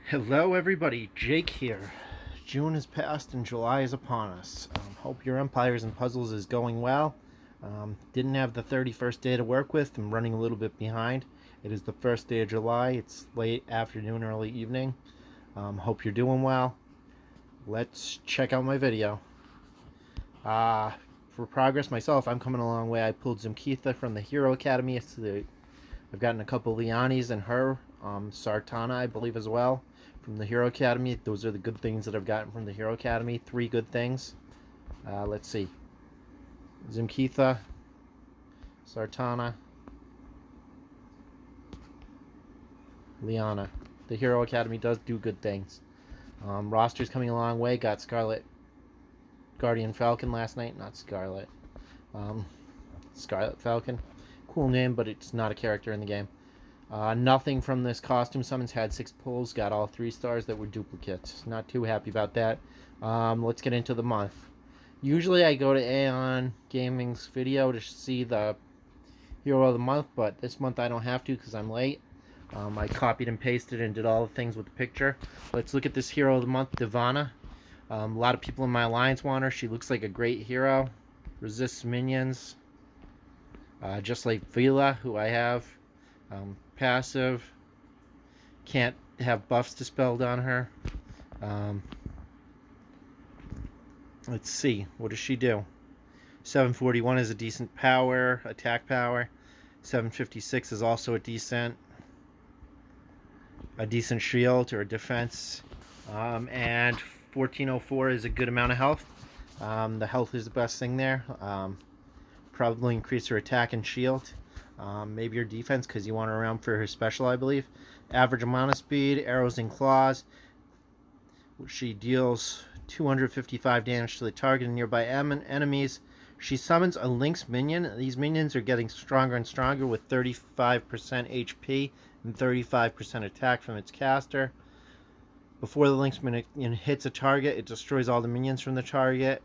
Hello everybody, Jake here. June has passed and July is upon us. Hope your Empires and Puzzles is going well. Didn't have the 31st day to work with. I'm running a little bit behind. It is the first day of July. It's late afternoon, early evening. Hope you're doing well. Let's check out my video. For progress myself, I'm coming a long way. I pulled Zimkeitha from the Hero Academy. I've gotten a couple Lianis and her. Sartana, I believe, as well, from the Hero Academy. Those are the good things that I've gotten from the Hero Academy. 3 good things. Let's see. Zimkeitha, Sartana, Liana. The Hero Academy does do good things. Roster's coming a long way. Got Scarlet Guardian Falcon last night. Not Scarlet. Scarlet Falcon. Cool name, but it's not a character in the game. Nothing from this costume summons. Had 6 pulls. Got all 3 stars that were duplicates. Not too happy about that. Let's get into the month. Usually I go to Aeon Gaming's video to see the Hero of the Month, but this month I don't have to because I'm late. I copied and pasted and did all the things with the picture. Let's look at this Hero of the Month, Devanna. A lot of people in my alliance want her. She looks like a great hero. Resists minions. Just like Vila, who I have. Passive. Can't have buffs dispelled on her. Let's see. What does she do? 741 is a decent power, attack power. 756 is also a decent shield or defense. And 1404 is a good amount of health. The health is the best thing there. Probably increase her attack and shield. Maybe your defense because you want her around for her special, I believe. Average amount of speed, arrows and claws. She deals 255 damage to the target and nearby enemies. She summons a Lynx minion. These minions are getting stronger and stronger with 35% HP and 35% attack from its caster. Before the Lynx minion hits a target, it destroys all the minions from the target.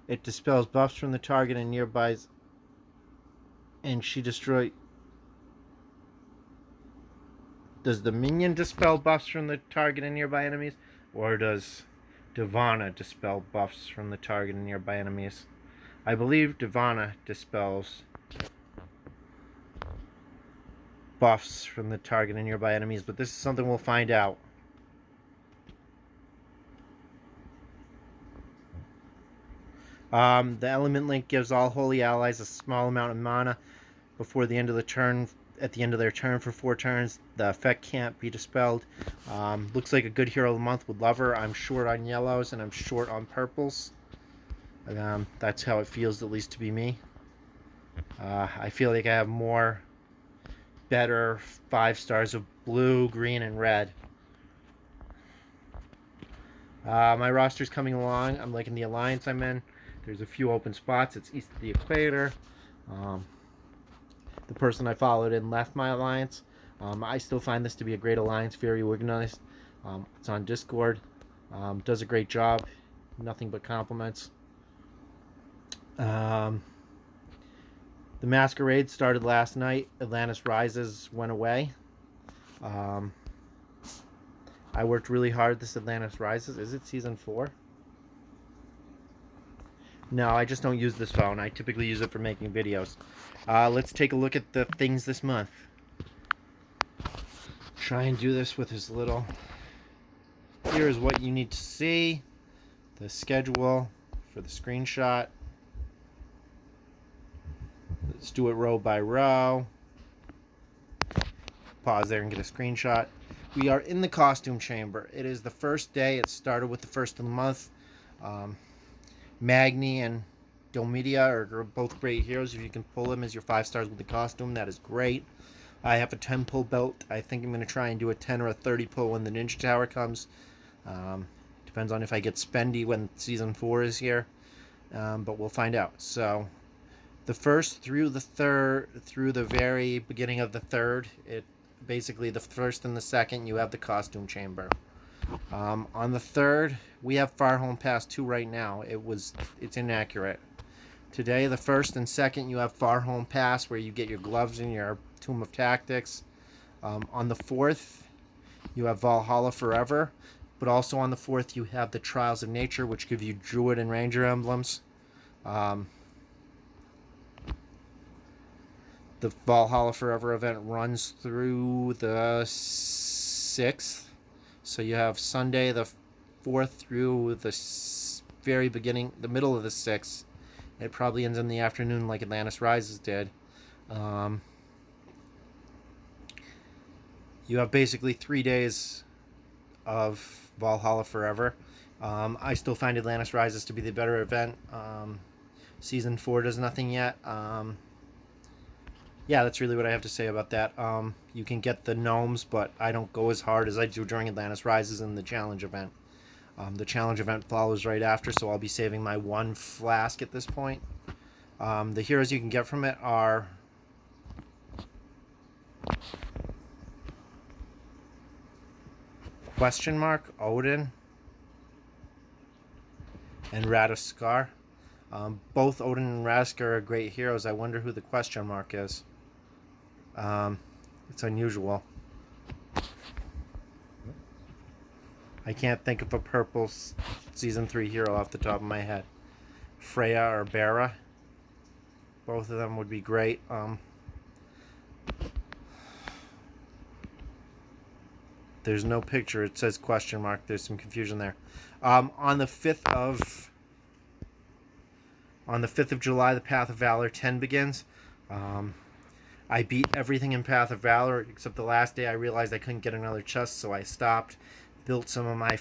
It dispels buffs from the target and nearby. And she destroys. Does the minion dispel buffs from the target and nearby enemies? Or does Devanna dispel buffs from the target and nearby enemies? I believe Devanna dispels buffs from the target and nearby enemies, but this is something we'll find out. The element link gives all holy allies a small amount of mana before the end of the turn. At the end of their turn for 4 turns, the effect can't be dispelled. Looks like a good Hero of the Month. Would love her. I'm short on yellows and I'm short on purples. That's how it feels, at least to be me. I feel like I have more better 5 stars of blue, green, and red. My roster's coming along. I'm liking the alliance I'm in. There's a few open spots. It's east of the equator. The person I followed in left my alliance. I still find this to be a great alliance, very organized. It's on Discord. Does a great job. Nothing but compliments. The Masquerade started last night. Atlantis Rises went away. I worked really hard this Atlantis Rises. Is it season 4? No, I just don't use this phone. I typically use it for making videos. Let's take a look at the things this month. Try and do this with as little. Here is what you need to see. The schedule for the screenshot. Let's do it row by row. Pause there and get a screenshot. We are in the costume chamber. It is the first day. It started with the first of the month. Magni and Domitia are both great heroes. If you can pull them as your 5 stars with the costume, that is great. I have a 10 pull belt. I think I'm going to try and do a 10 or a 30 pull when the Ninja Tower comes. Depends on if I get spendy when season 4 is here. But we'll find out. So the first through the third, through the very beginning of the third, basically the first and the second, you have the costume chamber. On the third, we have Far Home Pass 2 right now. It's inaccurate. Today, the first and second, you have Far Home Pass, where you get your gloves and your Tomb of Tactics. On the fourth, You have Valhalla Forever, but also on the 4th you have the Trials of Nature, which give you Druid and Ranger emblems. Um, the Valhalla Forever event runs through the 6th, so you have Sunday the 4th through the very beginning, the middle of the 6th. It probably ends in the afternoon like Atlantis Rises did. Um, you have basically 3 days of Valhalla Forever. I still find Atlantis Rises to be the better event. Season 4 does nothing yet. Yeah, that's really what I have to say about that. You can get the gnomes, but I don't go as hard as I do during Atlantis Rises in the challenge event. The challenge event follows right after, so I'll be saving my 1 flask at this point. The heroes you can get from it are Question Mark, Odin, and Radaskar. Both Odin and Radaskar are great heroes. I wonder who the Question Mark is. It's unusual. I can't think of a purple Season 3 hero off the top of my head. Freya or Bera. Both of them would be great. There's no picture. It says Question Mark. There's some confusion there. On the 5th of July, the Path of Valor 10 begins. I beat everything in Path of Valor except the last day. I realized I couldn't get another chest, so I stopped. Built some of my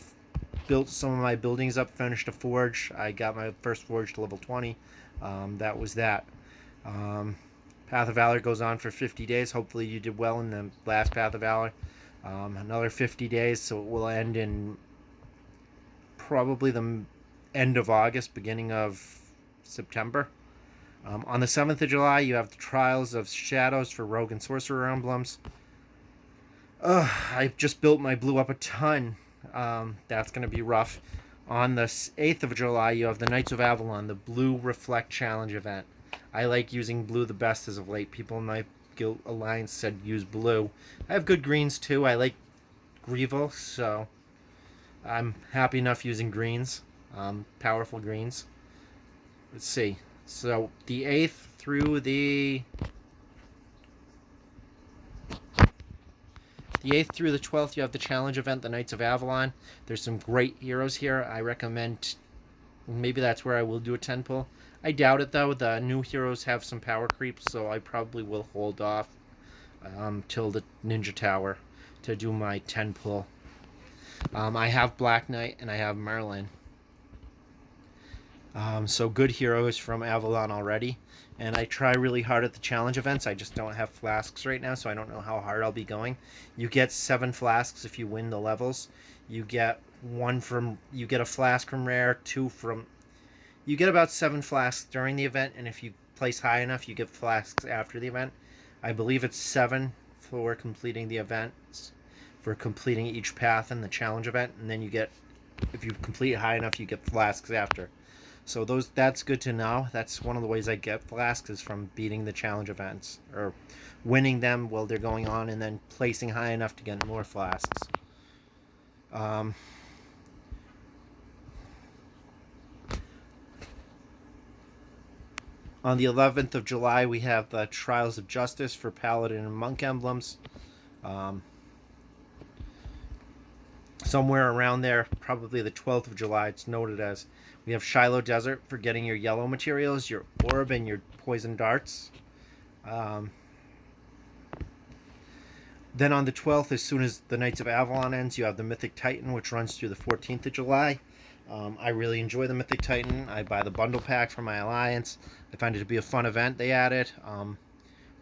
buildings up. Finished a forge. I got my first forge to level 20. That was that. Path of Valor goes on for 50 days. Hopefully you did well in the last Path of Valor. Another 50 days, so it will end in probably the end of August, beginning of September. On the 7th of July, you have the Trials of Shadows for Rogue and Sorcerer emblems. I just built my blue up a ton. That's going to be rough. On the 8th of July, you have the Knights of Avalon, the Blue Reflect Challenge event. I like using blue the best as of late. People in my guild alliance said use blue. I have good greens too. I like Grievel, so I'm happy enough using greens. Powerful greens. Let's see. So the 8th through the 12th, you have the challenge event, the Knights of Avalon. There's some great heroes here. I recommend, maybe that's where I will do a 10 pull. I doubt it though. The new heroes have some power creeps, so I probably will hold off till the Ninja Tower to do my 10 pull. I have Black Knight and I have Merlin. So good heroes from Avalon already. And I try really hard at the challenge events. I just don't have flasks right now, so I don't know how hard I'll be going. You get 7 flasks if you win the levels. You get a flask from rare, 2 from... You get about 7 flasks during the event, and if you place high enough, you get flasks after the event. I believe it's 7 for completing the events, for completing each path in the challenge event, and then you get, if you complete high enough, you get flasks after. So that's good to know. That's one of the ways I get flasks is from beating the challenge events, or winning them while they're going on, and then placing high enough to get more flasks. On the 11th of July, we have the Trials of Justice for Paladin and Monk emblems. Somewhere around there, probably the 12th of July, it's noted as. We have Shiloh Desert for getting your yellow materials, your orb, and your poison darts. Then on the 12th, as soon as the Knights of Avalon ends, you have the Mythic Titan, which runs through the 14th of July. I really enjoy the Mythic Titan. I buy the bundle pack for my alliance. I find it to be a fun event they added.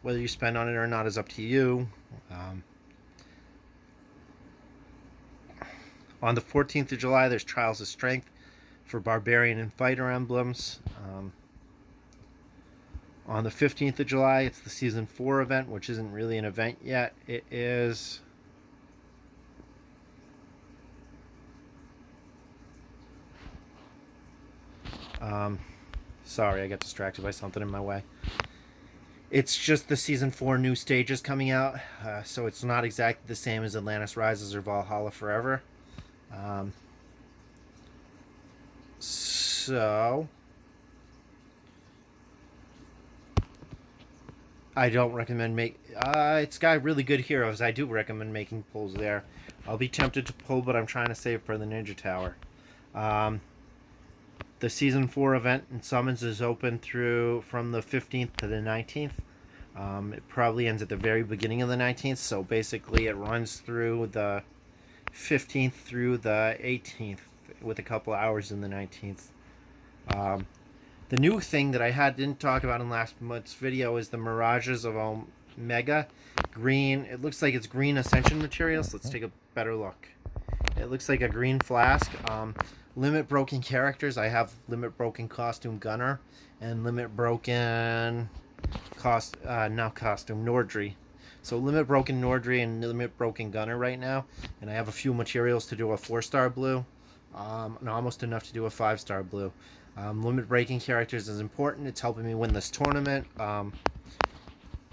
Whether you spend on it or not is up to you. On the 14th of July, there's Trials of Strength for Barbarian and Fighter emblems. On the 15th of July, it's the Season 4 event, which isn't really an event yet. It is... sorry, I got distracted by something in my way. It's just the season 4 new stages coming out, so it's not exactly the same as Atlantis Rises or Valhalla Forever. Um, so I don't recommend it's got really good heroes. I do recommend making pulls there. I'll be tempted to pull, but I'm trying to save for the Ninja Tower. Um, the season 4 event in summons is open through from the 15th to the 19th. It probably ends at the very beginning of the 19th, so basically it runs through the 15th through the 18th with a couple hours in the 19th. The new thing that didn't talk about in last month's video is the Mirages of Omega. Green. It looks like it's green Ascension materials. Let's take a better look. It looks like a green flask. Limit broken characters. I have limit broken costume Gunner and limit broken costume Nordry. So limit broken Nordry and limit broken Gunner right now, and I have a few materials to do a 4-star blue, and almost enough to do a 5-star blue. Limit breaking characters is important. It's helping me win this tournament.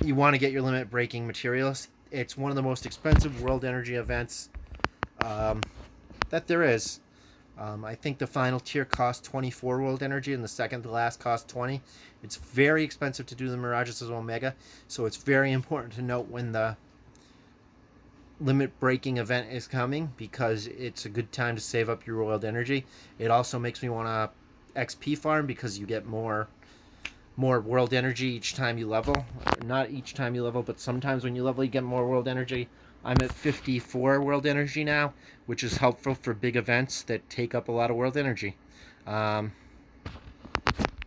You want to get your limit breaking materials. It's one of the most expensive World Energy events that there is. I think the final tier costs 24 World Energy and the second to last costs 20. It's very expensive to do the Mirages of Omega, so it's very important to note when the limit breaking event is coming, because it's a good time to save up your World Energy. It also makes me want to XP farm because you get more World Energy each time you level. Not each time you level, but sometimes when you level you get more World Energy. I'm at 54 World Energy now, which is helpful for big events that take up a lot of World Energy.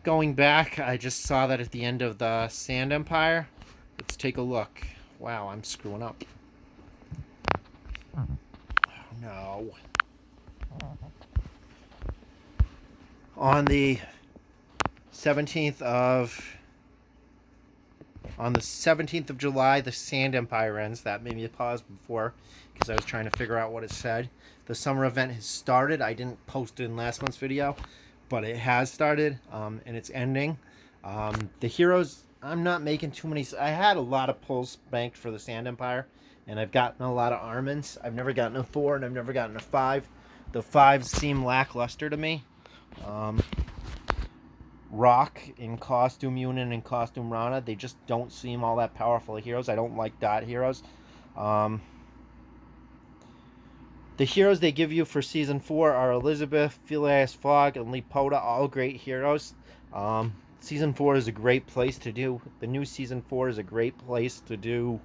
Going back, I just saw that at the end of the Sand Empire. Let's take a look. Wow, I'm screwing up. Oh, no. On the 17th of July, the Sand Empire ends. That made me pause before because I was trying to figure out what it said. The summer event has started. I didn't post it in last month's video, but it has started, and it's ending. The heroes, I'm not making too many. I had a lot of pulls banked for the Sand Empire, and I've gotten a lot of Armins. I've never gotten a 4, and I've never gotten a 5. The 5s seem lackluster to me. Rock in Costume Unit and Costume Rana, they just don't seem all that powerful heroes. I don't like dot heroes. The heroes they give you for Season 4 are Elizabeth, Phileas Fogg, and Lepoda, all great heroes. Season 4 is a great place to do. The new Season 4 is a great place to do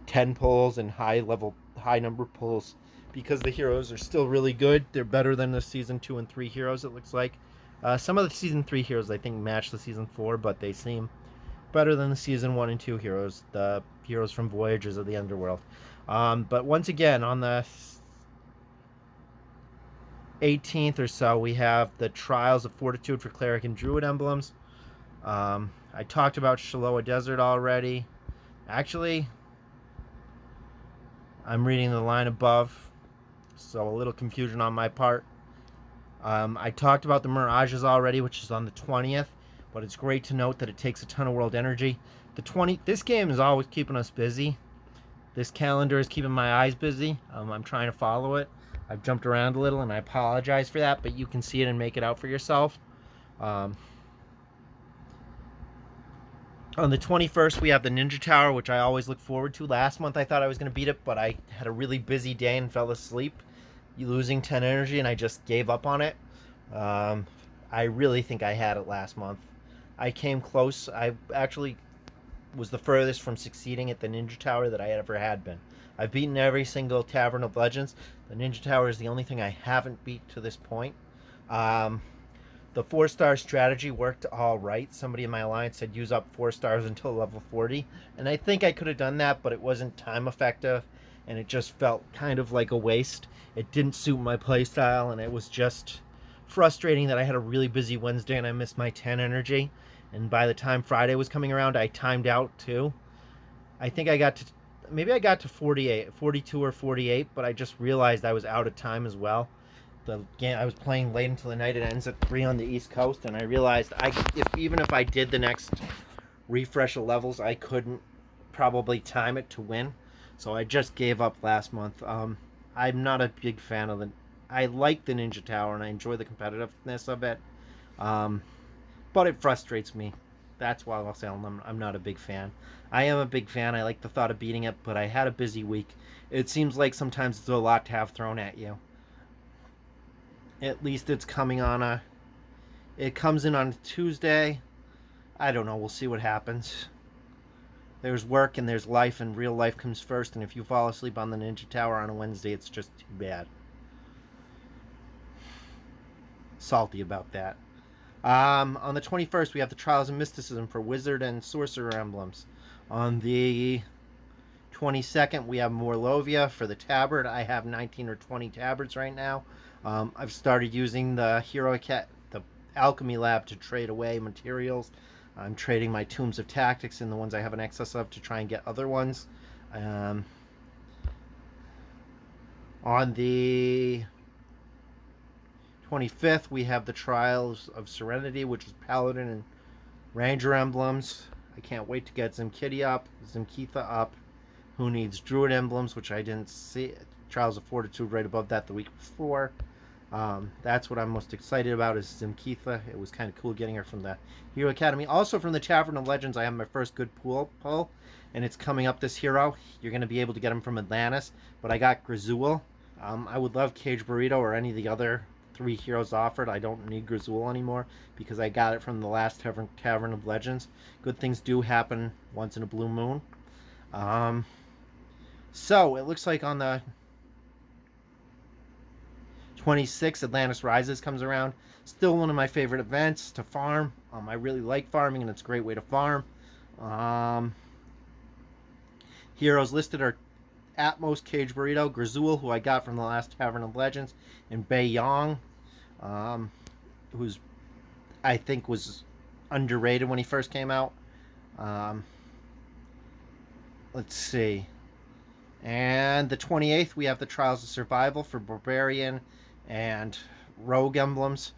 10 pulls and high number pulls, because the heroes are still really good. They're better than the Season 2 and 3 heroes, it looks like. Some of the Season 3 heroes, I think, match the Season 4, but they seem better than the Season 1 and 2 heroes, the heroes from Voyages of the Underworld. But once again, on the 18th or so, we have the Trials of Fortitude for Cleric and Druid emblems. I talked about Shaloa Desert already. Actually, I'm reading the line above, so a little confusion on my part. I talked about the Mirages already, which is on the 20th, but it's great to note that it takes a ton of World Energy. This game is always keeping us busy. This calendar is keeping my eyes busy. I'm trying to follow it. I've jumped around a little, and I apologize for that, but you can see it and make it out for yourself. On the 21st, we have the Ninja Tower, which I always look forward to. Last month, I thought I was going to beat it, but I had a really busy day and fell asleep, losing 10 energy, and I just gave up on it. I really think I had it last month. I came close. I actually was the furthest from succeeding at the Ninja Tower that I ever had been. I've beaten every single Tavern of Legends. The Ninja Tower is the only thing I haven't beat to this point. The 4-star strategy worked all right. Somebody in my alliance said use up 4 stars until level 40, and I think I could have done that, but it wasn't time effective, and it just felt kind of like a waste. It didn't suit my playstyle, and it was just frustrating that I had a really busy Wednesday and I missed my 10 energy, and by the time Friday was coming around, I timed out too. I think I got to 48, 42 or 48, but I just realized I was out of time as well. The game I was playing late into the night. It ends at 3 on the East Coast, and I realized even if I did the next refresh the levels, I couldn't probably time it to win. So I just gave up last month. I'm not a big fan of the. I like the Ninja Tower and I enjoy the competitiveness of it, um, but it frustrates me. That's why I'll say I'm not a big fan. I am a big fan. I like the thought of beating it, but I had a busy week. It seems like sometimes it's a lot to have thrown at you. At least it's coming on a. It comes in on Tuesday. I don't know. We'll see what happens. There's work and there's life, and real life comes first. And if you fall asleep on the Ninja Tower on a Wednesday, it's just too bad. Salty about that. On the 21st, we have the Trials of Mysticism for Wizard and Sorcerer emblems. On the 22nd, we have Morlovia for the Tabard. I have 19 or 20 Tabards right now. I've started using the the Alchemy Lab to trade away materials. I'm trading my Tombs of Tactics and the ones I have an excess of to try and get other ones. On the 25th, we have the Trials of Serenity, which is Paladin and Ranger emblems. I can't wait to get Zimkitha up. Who needs Druid emblems, which I didn't see. Trials of Fortitude right above that the week before. That's what I'm most excited about is Zimkitha. It was kind of cool getting her from the Hero Academy. Also from the Tavern of Legends, I have my first good pull, and it's coming up this hero. You're going to be able to get him from Atlantis, but I got Grazul. I would love Cage Burrito or any of the other 3 heroes offered. I don't need Grazul anymore because I got it from the last Tavern of Legends. Good things do happen once in a blue moon. So it looks like on the 26th, Atlantis Rises comes around. Still one of my favorite events to farm. I really like farming, and it's a great way to farm. Heroes listed are Atmos, Cage Burrito, Grazul, who I got from the last Tavern of Legends, and Bei Yong, who's I think was underrated when he first came out. Let's see. And the 28th, we have the Trials of Survival for Barbarian and Rogue emblems.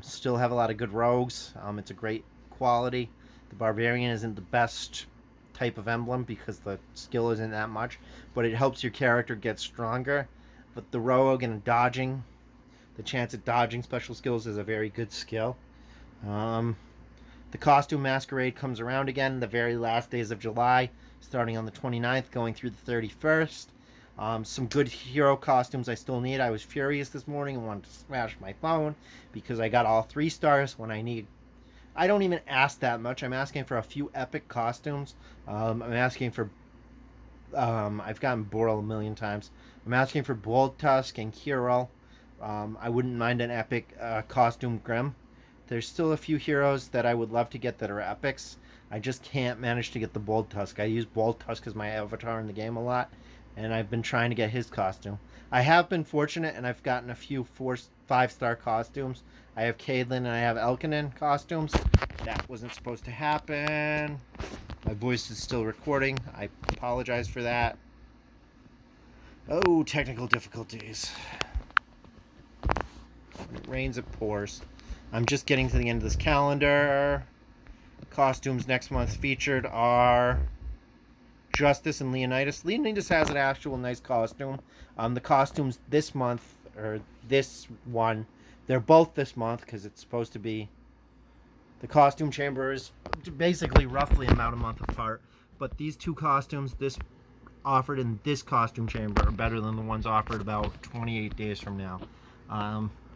Still have a lot of good rogues. It's a great quality. The Barbarian isn't the best type of emblem because the skill isn't that much, but it helps your character get stronger. But the Rogue and dodging, the chance at dodging special skills is a very good skill. The Costume Masquerade comes around again the very last days of July, starting on the 29th, going through the 31st. Some good hero costumes I still need. I was furious this morning and wanted to smash my phone because I got all 3 stars when I need. I don't even ask that much. I'm asking for a few epic costumes. I'm asking for. I've gotten Boral a million times. I'm asking for Bold Tusk and Kirill. I wouldn't mind an epic costume Grim. There's still a few heroes that I would love to get that are epics. I just can't manage to get the Bold Tusk. I use Bold Tusk as my avatar in the game a lot, and I've been trying to get his costume. I have been fortunate, and I've gotten a few 5-star costumes. I have Caitlyn and I have Elkanin costumes. That wasn't supposed to happen. My voice is still recording. I apologize for that. Oh, technical difficulties. When it rains, it pours. I'm just getting to the end of this calendar. Costumes next month featured are Justice and Leonidas. Leonidas has an actual nice costume. The costumes this month, or this one, they're both this month because it's supposed to be. The costume chamber is basically roughly about a month apart. But these 2 costumes, this offered in this costume chamber, are better than the ones offered about 28 days from now.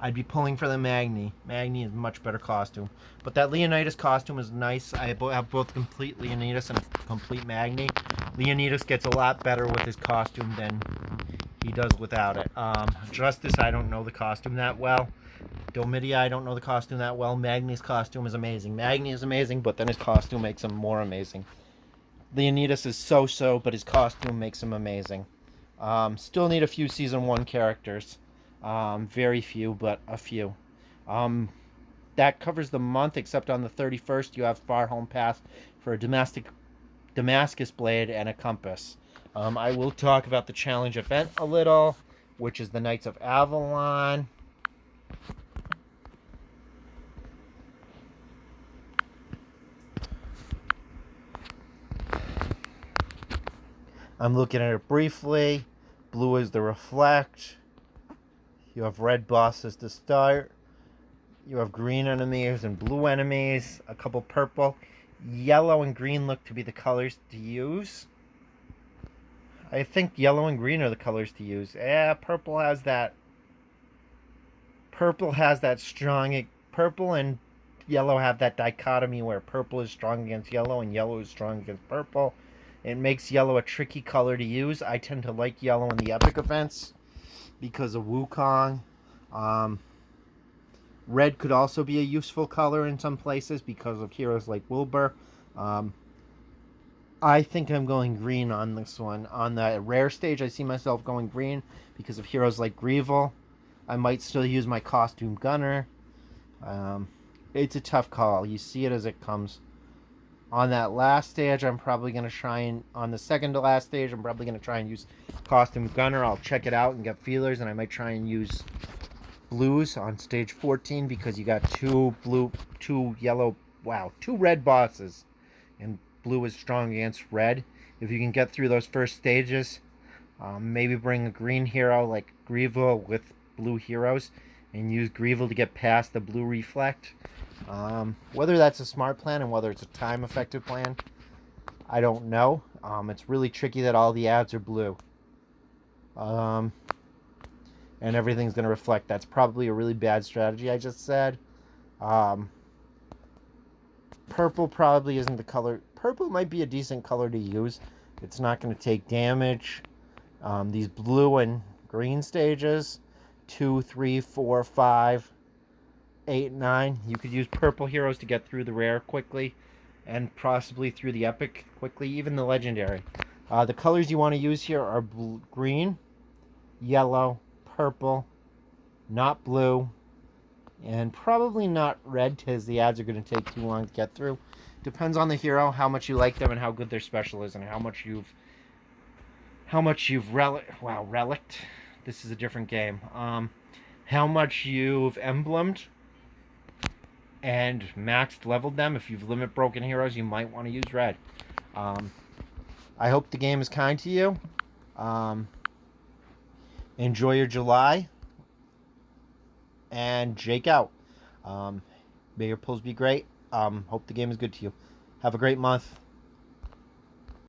I'd be pulling for the Magni. Magni is a much better costume. But that Leonidas costume is nice. I have both complete Leonidas and a complete Magni. Leonidas gets a lot better with his costume than he does without it. Justice, I don't know the costume that well. Domitia, I don't know the costume that well. Magni's costume is amazing. Magni is amazing, but then his costume makes him more amazing. Leonidas is so-so, but his costume makes him amazing. Still need a few Season 1 characters. Very few, but a few. That covers the month, except on the 31st, you have Far Home Pass for a Damascus Blade and a Compass. I will talk about the challenge event a little, which is the Knights of Avalon. I'm looking at it briefly. Blue is the reflect. You have red bosses to start. You have green enemies and blue enemies. A couple purple. Yellow and green look to be the colors to use. I think yellow and green are the colors to use. Yeah, purple has that. Purple has that strong. Purple and yellow have that dichotomy where purple is strong against yellow and yellow is strong against purple. It makes yellow a tricky color to use. I tend to like yellow in the epic events because of Wukong. Red could also be a useful color in some places because of heroes like Wilbur. I think I'm going green on this one. On the rare stage, I see myself going green because of heroes like Greevil. I might still use my costume gunner. It's a tough call. You see it as it comes. On that last stage, I'm probably going to try and... On the second to last stage, I'm probably going to try and use costume gunner. I'll check it out and get feelers, and I might try and use blues on stage 14 because you got two red bosses. And blue is strong against red. If you can get through those first stages, maybe bring a green hero like Greevil with blue heroes and use Greevil to get past the blue reflect. Whether that's a smart plan and whether it's a time effective plan, I don't know. It's really tricky that all the ads are blue. And everything's going to reflect. That's probably a really bad strategy I just said. Purple probably isn't the color. Purple might be a decent color to use. It's not going to take damage. These blue and green stages, 2, 3, 4, 5, 8, 9. You could use purple heroes to get through the rare quickly and possibly through the epic quickly, even the legendary. The colors you want to use here are green, yellow, purple, not blue, and probably not red because the ads are going to take too long to get through. Depends on the hero, how much you like them, and how good their special is, and how much you've relicked. This is a different game. How much you've emblemed and maxed leveled them. If you've limit broken heroes, you might want to use red. I hope the game is kind to you. Enjoy your July. And Jake out. May your pulls be great. Hope the game is good to you. Have a great month.